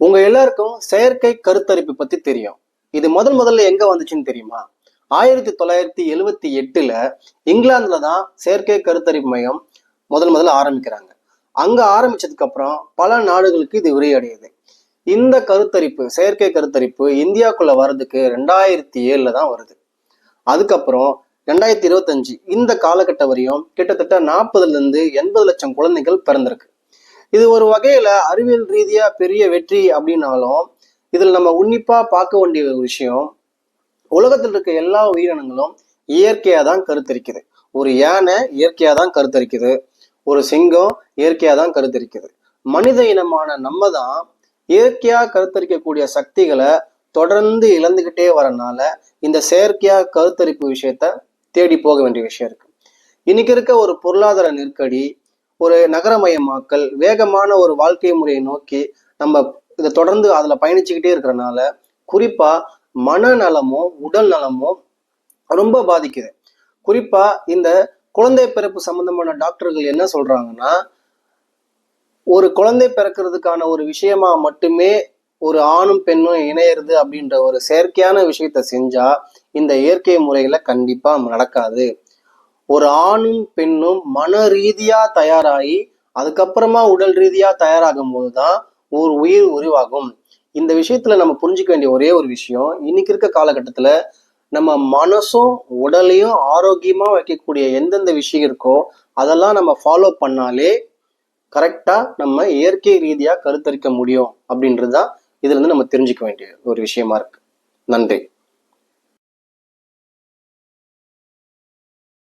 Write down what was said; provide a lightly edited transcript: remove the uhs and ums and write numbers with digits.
உங்க எல்லாருக்கும் செயற்கை கருத்தரிப்பு பத்தி தெரியும். இது முதல்ல எங்க வந்துச்சுன்னு தெரியுமா? 1978ல இங்கிலாந்துல தான் செயற்கை கருத்தரிப்பு மையம் முதல்ல ஆரம்பிக்கிறாங்க. அங்க ஆரம்பிச்சதுக்கு அப்புறம் பல நாடுகளுக்கு இது விரிவடையுது. இந்த கருத்தரிப்பு, செயற்கை கருத்தரிப்பு இந்தியாவுக்குள்ள வர்றதுக்கு 2007ல தான் வருது. அதுக்கப்புறம் 2025 இந்த காலகட்டம் வரையும் கிட்டத்தட்ட 40ல இருந்து 80 லட்சம் குழந்தைகள் பிறந்திருக்கு. இது ஒரு வகையில அறிவியல் ரீதியா பெரிய வெற்றி அப்படின்னாலும், இதுல நம்ம உன்னிப்பா பார்க்க வேண்டிய ஒரு விஷயம், உலகத்தில் இருக்க எல்லா உயிரினங்களும் இயற்கையா தான் கருத்தரிக்குது. ஒரு யானை இயற்கையா தான் கருத்தரிக்குது, ஒரு சிங்கம் இயற்கையா தான் கருத்தரிக்குது. மனித இனமான நம்ம தான் இயற்கையா கருத்தரிக்கக்கூடிய சக்திகளை தொடர்ந்து இழந்துகிட்டே வரனால இந்த செயற்கையா கருத்தரிப்பு விஷயத்த தேடி போக வேண்டிய விஷயம் இருக்கு. இன்னைக்கு இருக்க ஒரு பொருளாதார நெருக்கடி, ஒரு நகரமயமாக்கல், வேகமான ஒரு வாழ்க்கை முறையை நோக்கி நம்ம இதை தொடர்ந்து அதுல பயணிச்சுக்கிட்டே இருக்கிறனால குறிப்பா மனநலமும் உடல் நலமும் ரொம்ப பாதிக்குது. குறிப்பா இந்த குழந்தை பிறப்பு சம்பந்தமான டாக்டர்கள் என்ன சொல்றாங்கன்னா, ஒரு குழந்தை பிறக்கிறதுக்கான ஒரு விஷயமா மட்டுமே ஒரு ஆணும் பெண்ணும் இணையிறது அப்படின்ற ஒரு செயற்கையான விஷயத்த செஞ்சா இந்த இயற்கை முறையில கண்டிப்பா நடக்காது. ஒரு ஆணும் பெண்ணும் மன ரீதியா தயாராகி அதுக்கப்புறமா உடல் ரீதியா தயாராகும் போதுதான் ஒரு உயிர் உருவாகும். இந்த விஷயத்துல நம்ம புரிஞ்சுக்க வேண்டிய ஒரே ஒரு விஷயம், இன்னைக்கு இருக்க காலகட்டத்துல நம்ம மனசும் உடலையும் ஆரோக்கியமா வைக்கக்கூடிய எந்தெந்த விஷயம் இருக்கோ அதெல்லாம் நம்ம ஃபாலோ பண்ணாலே கரெக்டா நம்ம இயற்கை ரீதியா கருத்தரிக்க முடியும் அப்படின்றதுதான் இதுல இருந்து நம்ம தெரிஞ்சுக்க வேண்டிய ஒரு விஷயமா இருக்கு. நன்றி.